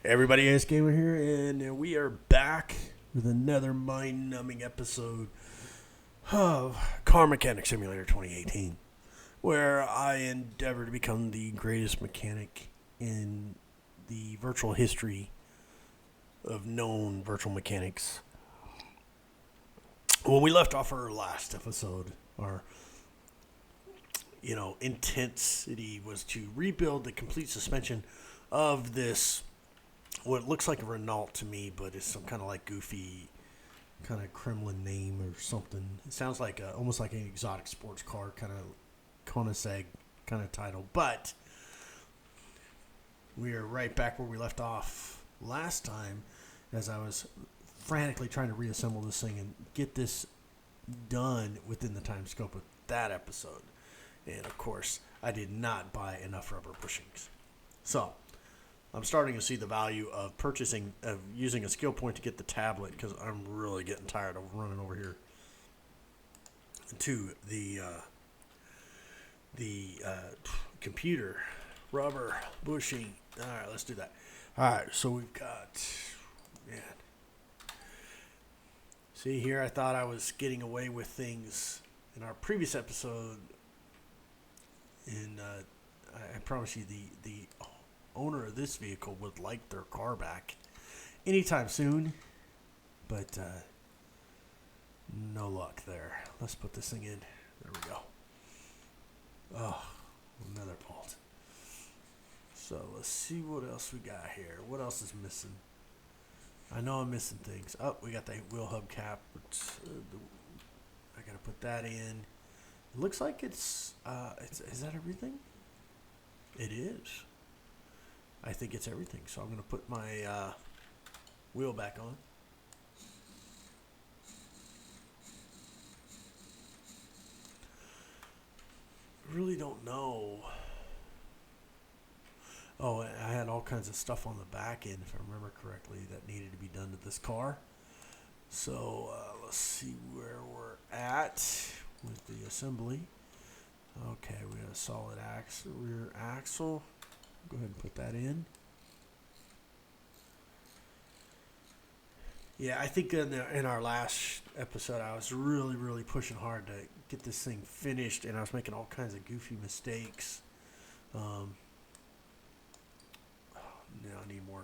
Everybody, Ace Gamer here, and we are back with another mind-numbing episode of Car Mechanic Simulator 2018, where I endeavor to become the greatest mechanic in the virtual history of known virtual mechanics. When we left off our last episode, our intensity was to rebuild the complete suspension of this what looks like a Renault to me, but it's some kind of like goofy kind of Kremlin name or something. It sounds like almost like an exotic sports car kind of Koenigsegg kind of title. But we are right back where we left off last time as I was frantically trying to reassemble this thing and get this done within the time scope of that episode. And of course, I did not buy enough rubber bushings. So I'm starting to see the value of using a skill point to get the tablet because I'm really getting tired of running over here to the computer. Rubber bushing. All right, let's do that. All right, so we've got, man. See here, I thought I was getting away with things in our previous episode, and I promise you the owner of this vehicle would like their car back anytime soon, but no luck there. Let's put this thing in. There we go. Oh, another bolt. So let's see what else we got here. What else is missing? I know I'm missing things. Oh, we got the wheel hub cap. I gotta put that in. It looks like is that everything? It is. I think it's everything. So I'm going to put my wheel back on. Really don't know. Oh, I had all kinds of stuff on the back end, if I remember correctly, that needed to be done to this car. So let's see where we're at with the assembly. Okay, we got a solid rear axle. Go ahead and put that in. Yeah, I think in our last episode, I was really pushing hard to get this thing finished, and I was making all kinds of goofy mistakes. Now I need more.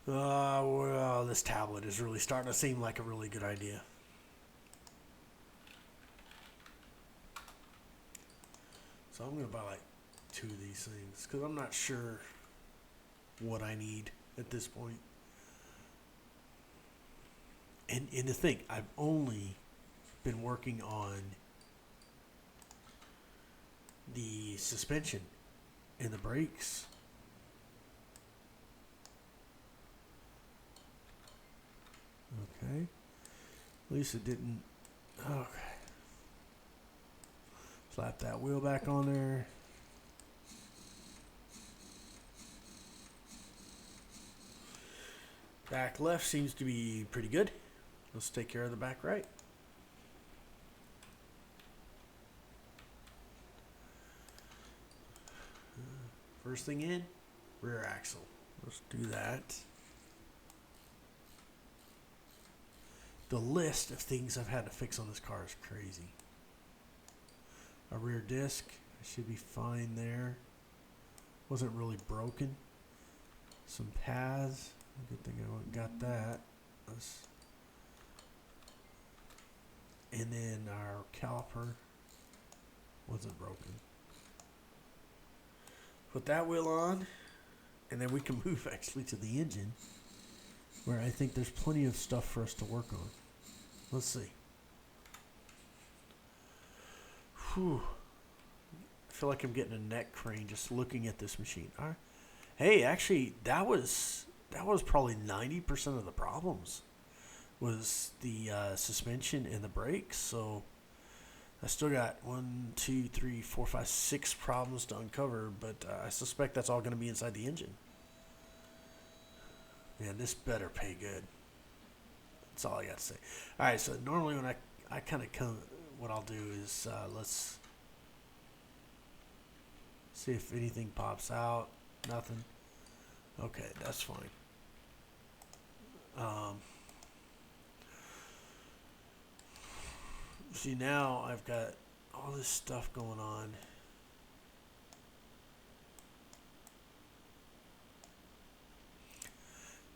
Well, this tablet is really starting to seem like a really good idea. So I'm going to buy like 2 of these things because I'm not sure what I need at this point. And to think, I've only been working on the suspension and the brakes. Okay. At least it didn't. Okay. Slap that wheel back on there. Back left seems to be pretty good. Let's take care of the back right. First thing in, rear axle. Let's do that. The list of things I've had to fix on this car is crazy. A rear disc, I should be fine there. Wasn't really broken. Some pads, good thing I got that. And then our caliper wasn't broken. Put that wheel on, and then we can move actually to the engine, where I think there's plenty of stuff for us to work on. Let's see. Whew. I feel like I'm getting a neck crane just looking at this machine. All right. Hey, actually, that was probably 90% of the problems was the suspension and the brakes. So I still got 1, 2, 3, 4, 5, 6 problems to uncover, but I suspect that's all going to be inside the engine. Man, this better pay good. That's all I got to say. All right, so normally when I kind of come, what I'll do is let's see if anything pops out. Nothing. Okay, that's fine. Um, see, now I've got all this stuff going on.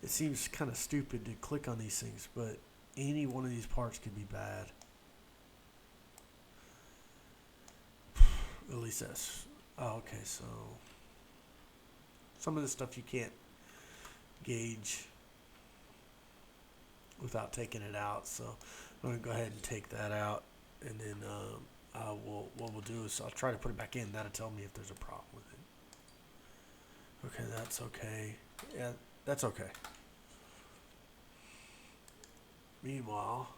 It seems kind of stupid to click on these things, but any one of these parts could be bad. At least that's... Oh, okay, so... Some of the stuff you can't gauge without taking it out, so I'm going to go ahead and take that out, and then what we'll do is I'll try to put it back in. That'll tell me if there's a problem with it. Okay, that's okay. Yeah, that's okay. Meanwhile,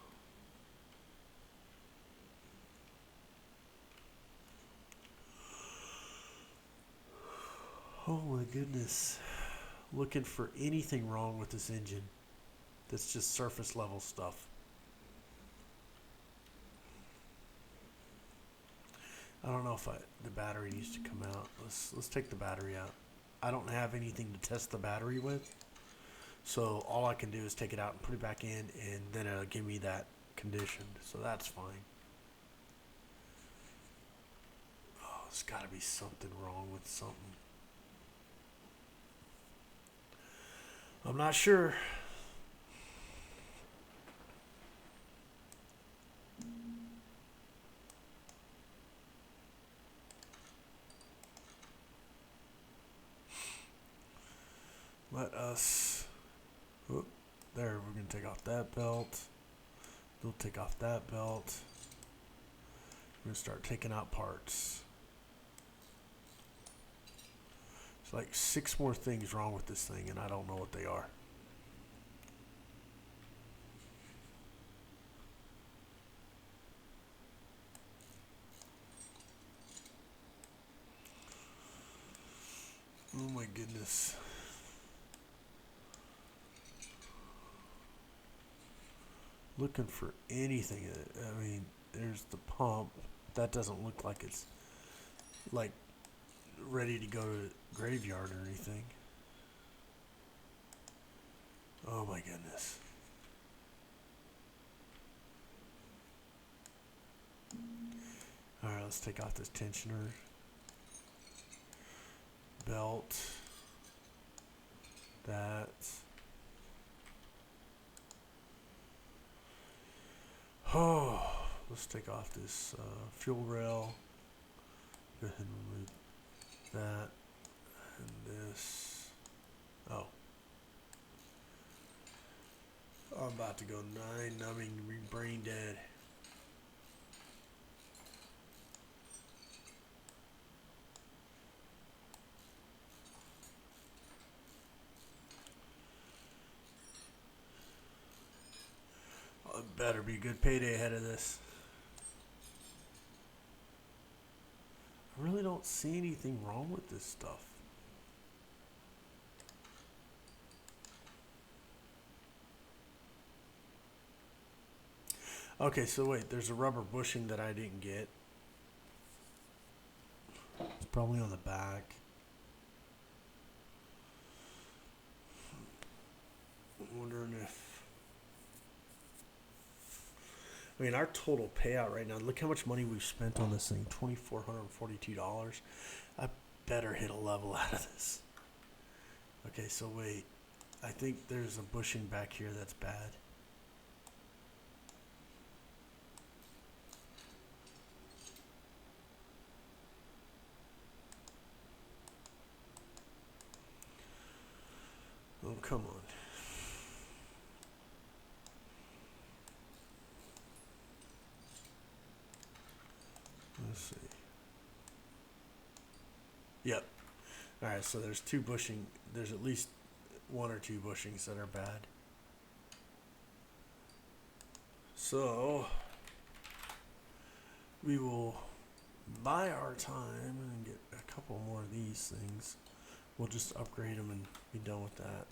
oh my goodness, looking for anything wrong with this engine. That's just surface level stuff. I don't know if the battery needs to come out. Let's take the battery out. I don't have anything to test the battery with, so all I can do is take it out and put it back in, and then it'll give me that condition. So that's fine. Oh, there's got to be something wrong with something. I'm not sure. Let us, oh, there, we're going to take off that belt. We'll take off that belt. We're going to start taking out parts. There's like 6 more things wrong with this thing, and I don't know what they are. Oh my goodness. Looking for anything. I mean, there's the pump. That doesn't look like it's like ready to go to graveyard or anything. Oh my goodness. Alright, let's take off this tensioner. Belt. That. Oh, let's take off this fuel rail. Go ahead and remove that and this. Oh. I'm about to go 9 numbing, brain dead. Oh, it better be a good payday ahead of this. I really don't see anything wrong with this stuff. Okay, so wait, there's a rubber bushing that I didn't get. It's probably on the back. I'm wondering if... I mean, our total payout right now, look how much money we've spent on this thing, $2,442. I better hit a level out of this. Okay, so wait. I think there's a bushing back here that's bad. Oh, come on. Let's see. Yep. Alright, so there's 2 bushing. There's at least 1 or 2 bushings that are bad. So, we will buy our time and get a couple more of these things. We'll just upgrade them and be done with that.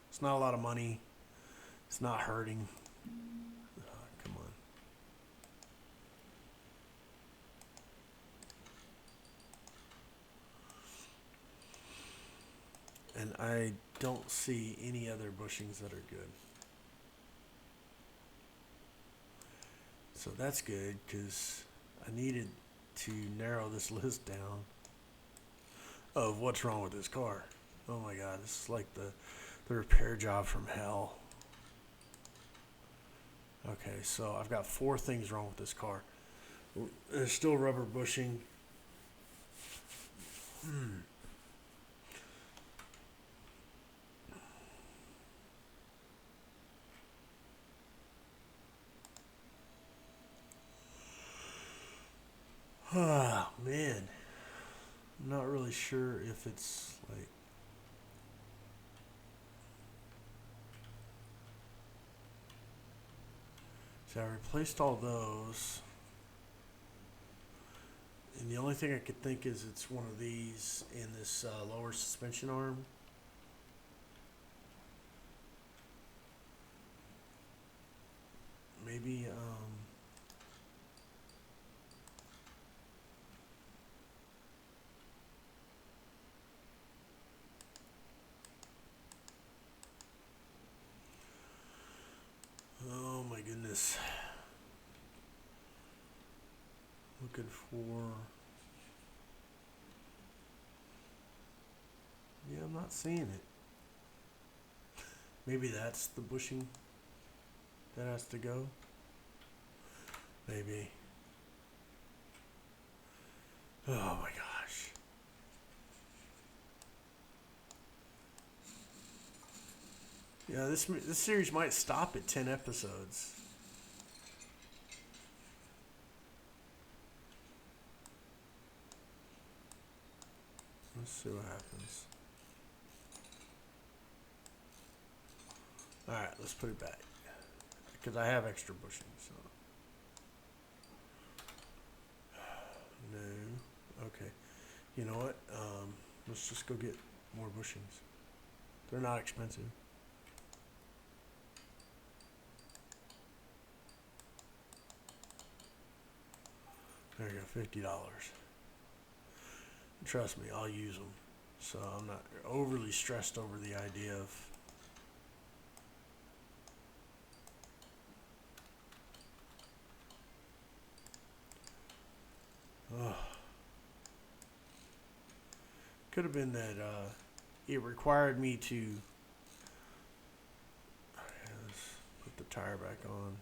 It's not a lot of money. It's not hurting. Come on. And I don't see any other bushings that are good. So that's good because I needed to narrow this list down of what's wrong with this car. Oh my god, this is like the repair job from hell. Okay, so I've got 4 things wrong with this car. There's still rubber bushing. Oh man, I'm not really sure if it's like. So I replaced all those. And the only thing I could think is it's one of these in this lower suspension arm. Maybe, oh my goodness. Looking for. Yeah, I'm not seeing it. Maybe that's the bushing that has to go. Maybe. Oh my gosh. Yeah, this series might stop at 10 episodes. Let's see what happens. Alright, let's put it back. Because I have extra bushing, so. No. Okay. You know what? Let's just go get more bushings. They're not expensive. There you go, $50. Trust me, I'll use them. So I'm not overly stressed over the idea of. Oh. Could have been that it required me to. Okay, let's put the tire back on.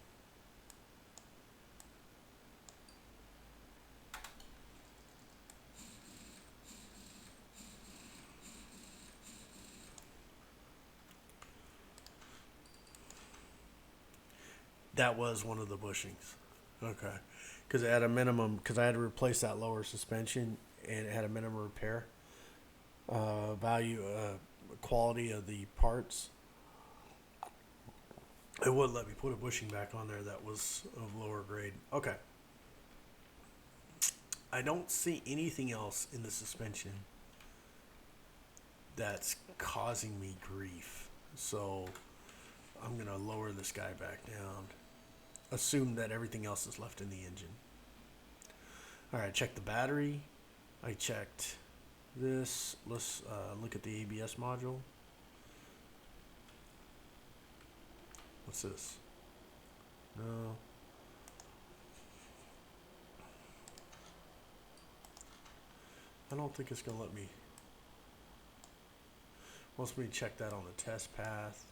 That was one of the bushings. Okay. Because it had a minimum, because I had to replace that lower suspension and it had a minimum repair value, quality of the parts. It wouldn't let me put a bushing back on there that was of lower grade. Okay. I don't see anything else in the suspension that's causing me grief. So I'm going to lower this guy back down. Assume that everything else is left in the engine. All right, check the battery. I checked this. Let's look at the ABS module. What's this? No. I don't think it's going to let me. Wants me to check that on the test path.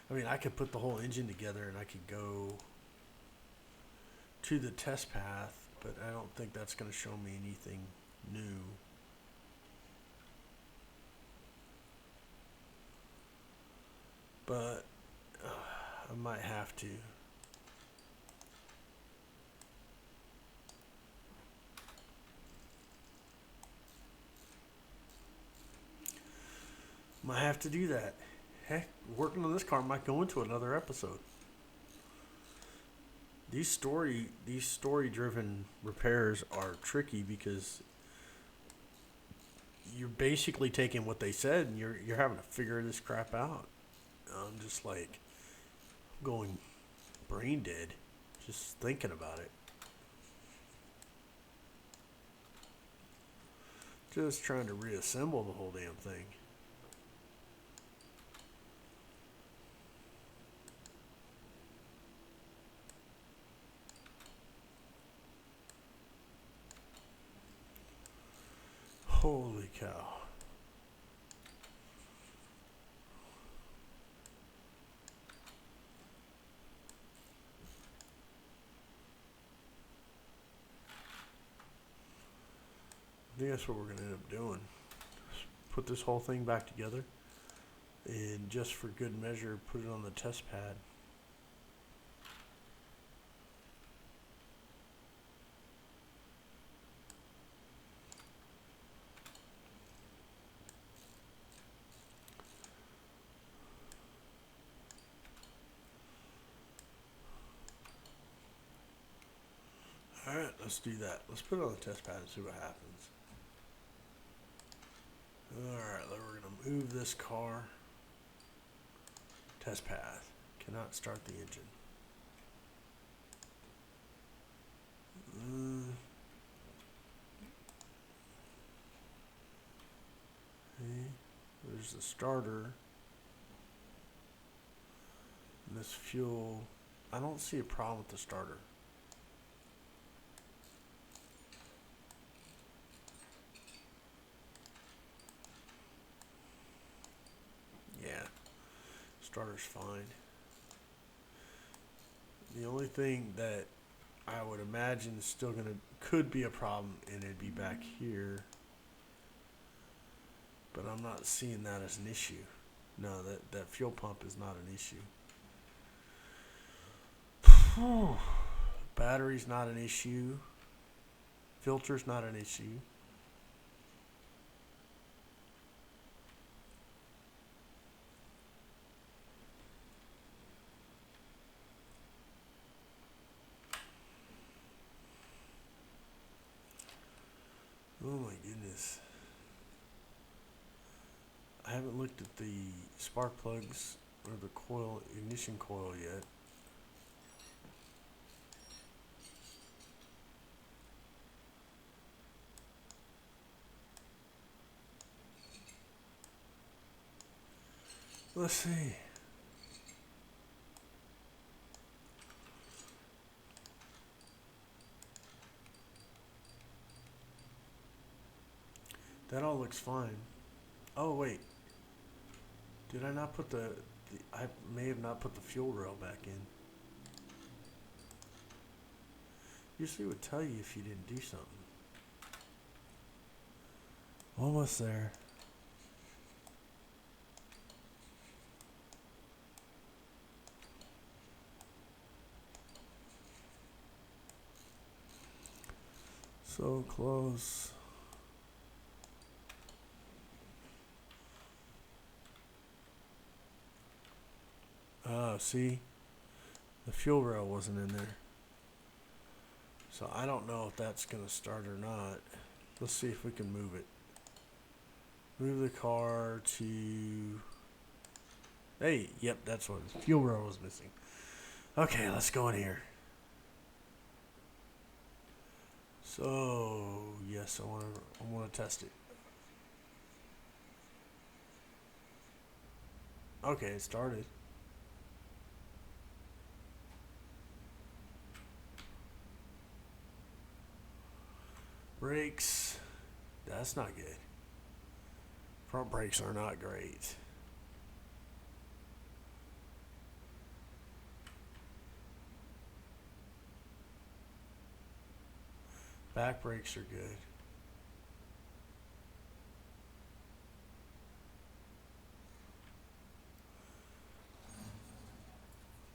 I mean, I could put the whole engine together and I could go to the test path, but I don't think that's going to show me anything new. But I might have to. Might have to do that. Heck, working on this car might go into another episode. These story-driven repairs are tricky because you're basically taking what they said and you're having to figure this crap out. I'm just like going brain dead just thinking about it. Just trying to reassemble the whole damn thing. Holy cow. I think that's what we're going to end up doing. Put this whole thing back together. And just for good measure, put it on the test pad. Alright, let's do that. Let's put it on the test pad and see what happens. Alright, we're going to move this car. Test path. Cannot start the engine. Okay. There's the starter. And this fuel. I don't see a problem with the starter. Yeah. Starter's fine. The only thing that I would imagine is still could be a problem, and it'd be back here. But I'm not seeing that as an issue. No, that fuel pump is not an issue. Battery's not an issue. Filter's not an issue. Oh my goodness. I haven't looked at the spark plugs or the ignition coil yet. Let's see. That all looks fine. Oh wait. Did I not put I may have not put the fuel rail back in. Usually it would tell you if you didn't do something. Almost there. So close. Oh, see? The fuel rail wasn't in there. So I don't know if that's going to start or not. Let's see if we can move it. Move the car to... Hey, yep, that's what it is. Fuel rail was missing. Okay, let's go in here. So, yes, I want to test it. Okay, it started. Brakes. That's not good. Front brakes are not great. Back brakes are good.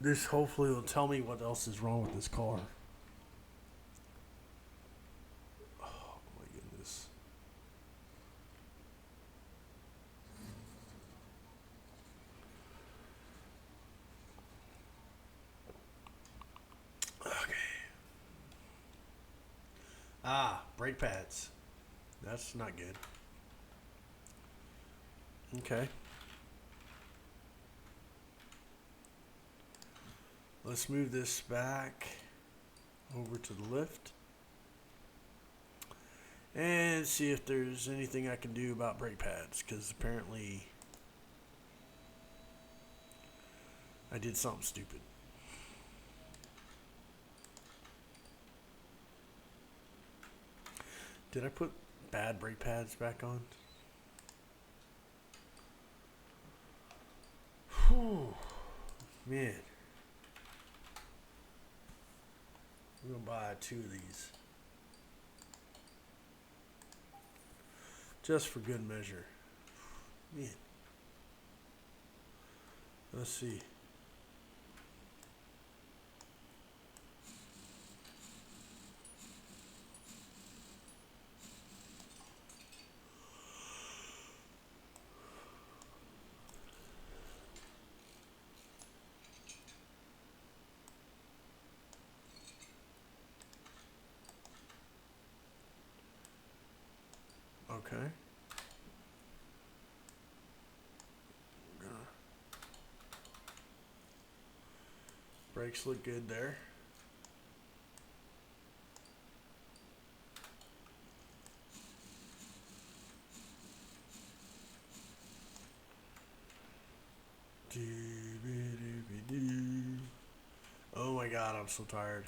This hopefully will tell me what else is wrong with this car. Oh my goodness. Okay. Brake pads. That's not good. Okay. Let's move this back over to the lift and see if there's anything I can do about brake pads, because apparently I did something stupid. Did I put bad brake pads back on. Whew. Man. I'm going to buy 2 of these. Just for good measure. Man. Let's see. Okay. Brakes look good there. Oh my god, I'm so tired.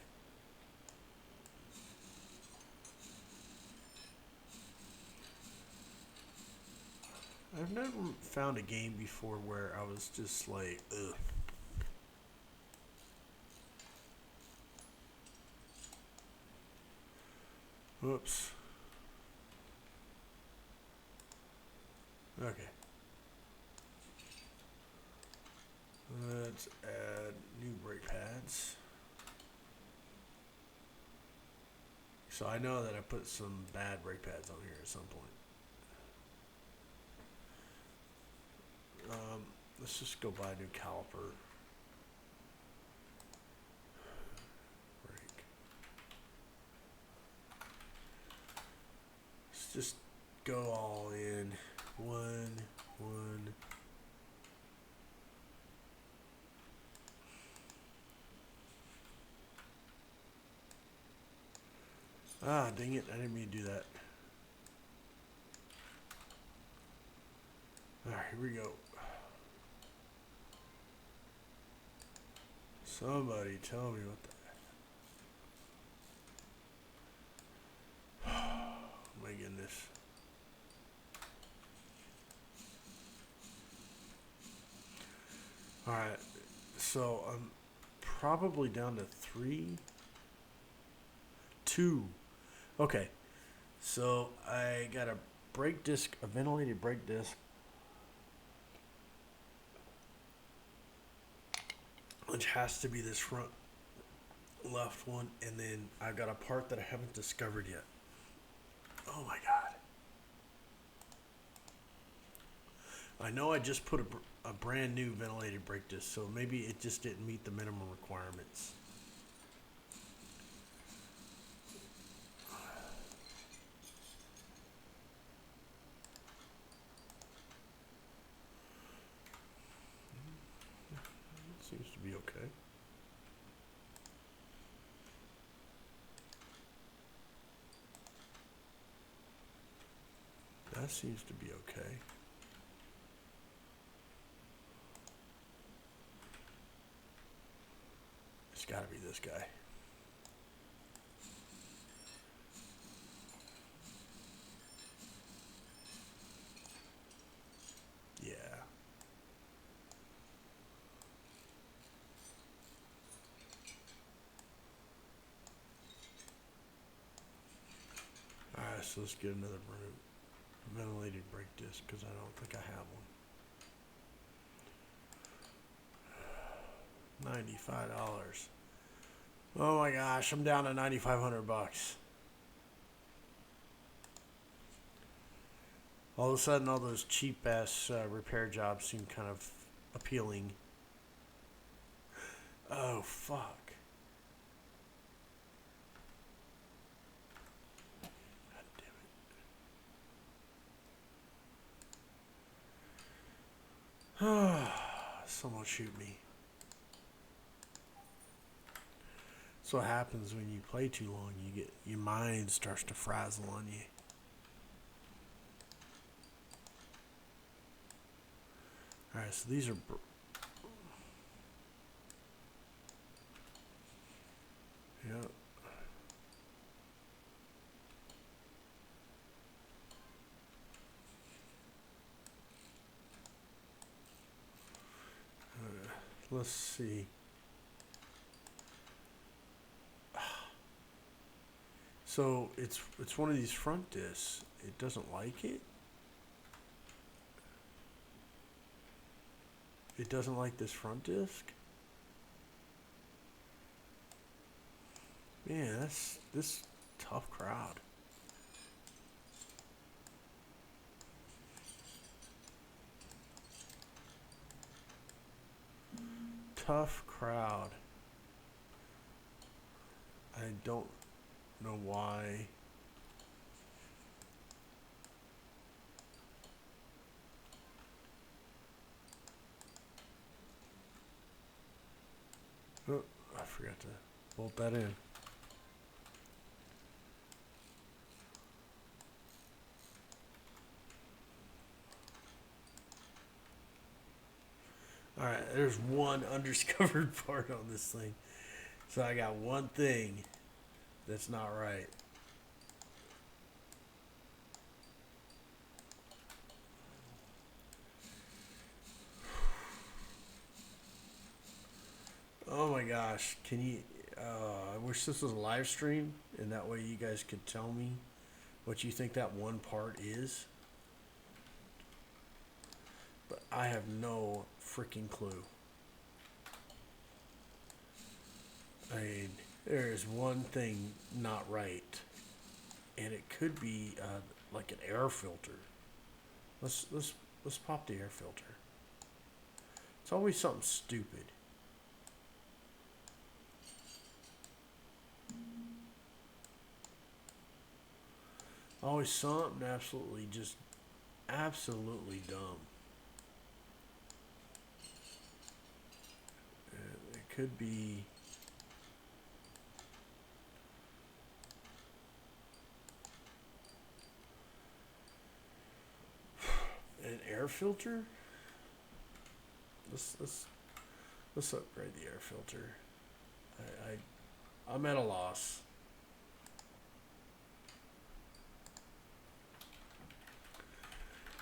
I've never found a game before where I was just like, ugh. Whoops. Okay. Let's add new brake pads. So I know that I put some bad brake pads on here at some point. Let's just go buy a new caliper. Brake. Let's just go all in. One. Ah, dang it. I didn't mean to do that. Alright, here we go. Somebody tell me what the... Oh my goodness. Alright, so I'm probably down to 2. Okay, so I got a brake disc, a ventilated brake disc, which has to be this front left one, and then I've got a part that I haven't discovered yet. Oh my god. I know I just put a brand new ventilated brake disc, so maybe it just didn't meet the minimum requirements. Seems to be okay. That seems to be okay. It's got to be this guy. Yeah. Alright, so let's get another ventilated brake disc because I don't think I have one. $95. Oh my gosh, I'm down to $9,500. All of a sudden, all those cheap ass repair jobs seem kind of appealing. Oh fuck. God damn it. Someone shoot me. That's what happens when you play too long. Your mind starts to frazzle on you. Alright, so these are... Yep. Let's see. So it's one of these front discs. It doesn't like it. It doesn't like this front disc. Man, that's this tough crowd. Tough crowd. I don't know why. Oh, I forgot to bolt that in. Alright, there's one undiscovered part on this thing. So I got one thing that's not right. Oh my gosh, can you... I wish this was a live stream, and that way you guys could tell me what you think that one part is. But I have no freaking clue. I mean, there is one thing not right, and it could be like an air filter. Let's pop the air filter. It's always something stupid. Always something absolutely dumb. It could be an air filter. Let's upgrade the air filter. I'm at a loss.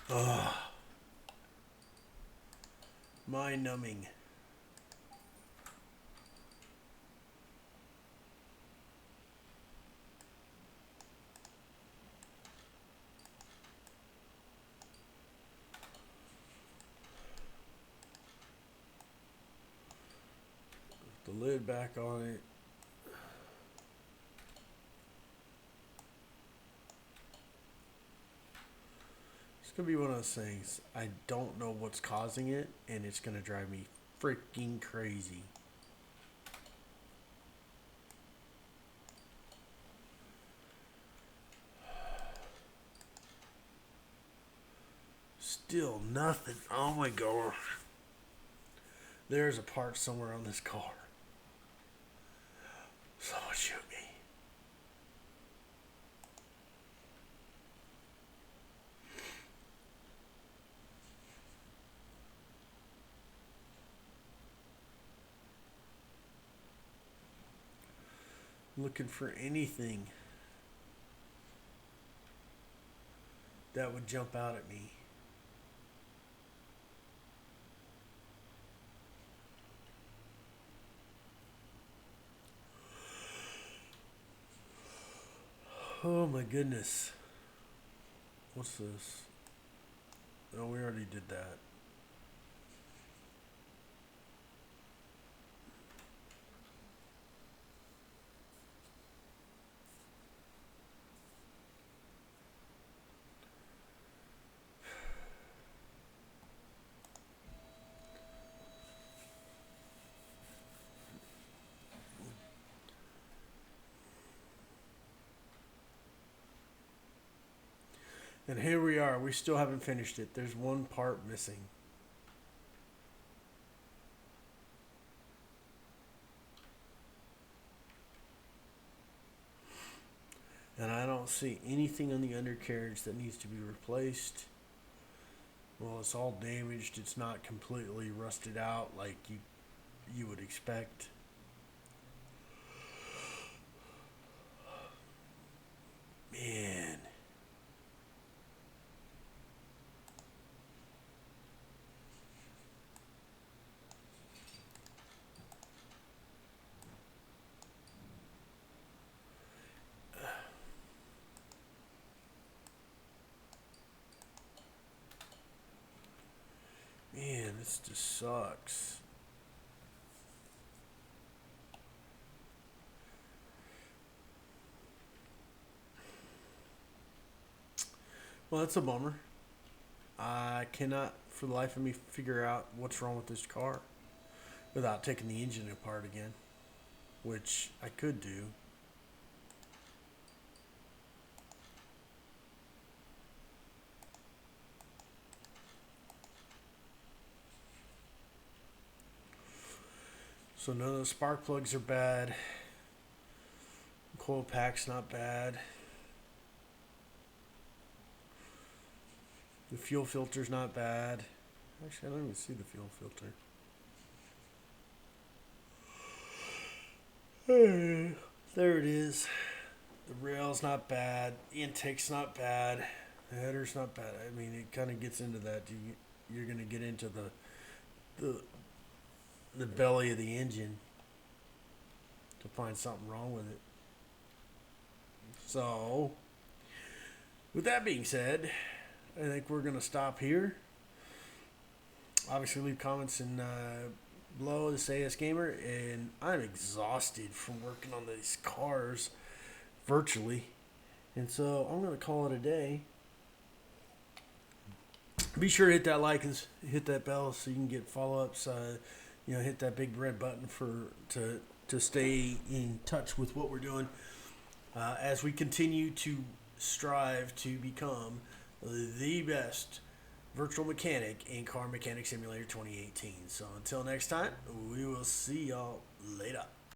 Ugh. Mind numbing. The lid back on it. It's gonna be one of those things. I don't know what's causing it, and it's gonna drive me freaking crazy. Still nothing. Oh my god. There's a part somewhere on this car. Someone shoot me. Looking for anything that would jump out at me. Oh my goodness. What's this? Oh, we already did that. And here we are. We still haven't finished it. There's one part missing. And I don't see anything on the undercarriage that needs to be replaced. Well, it's all damaged. It's not completely rusted out like you would expect. Man. Man, this just sucks. Well, that's a bummer. I cannot, for the life of me, figure out what's wrong with this car without taking the engine apart again, which I could do. So none of the spark plugs are bad. Coil pack's not bad. The fuel filter's not bad. Actually, I don't even see the fuel filter. There it is. The rail's not bad. The intake's not bad. The header's not bad. I mean, it kind of gets into that. You're going to get into the the belly of the engine to find something wrong with it. So, with that being said, I think we're going to stop here. Obviously, leave comments in below to say AS Gamer. And I'm exhausted from working on these cars virtually. And so I'm going to call it a day. Be sure to hit that like and hit that bell so you can get follow-ups. Hit that big red button to stay in touch with what we're doing as we continue to strive to become the best virtual mechanic in Car Mechanic Simulator 2018. So until next time, we will see y'all later.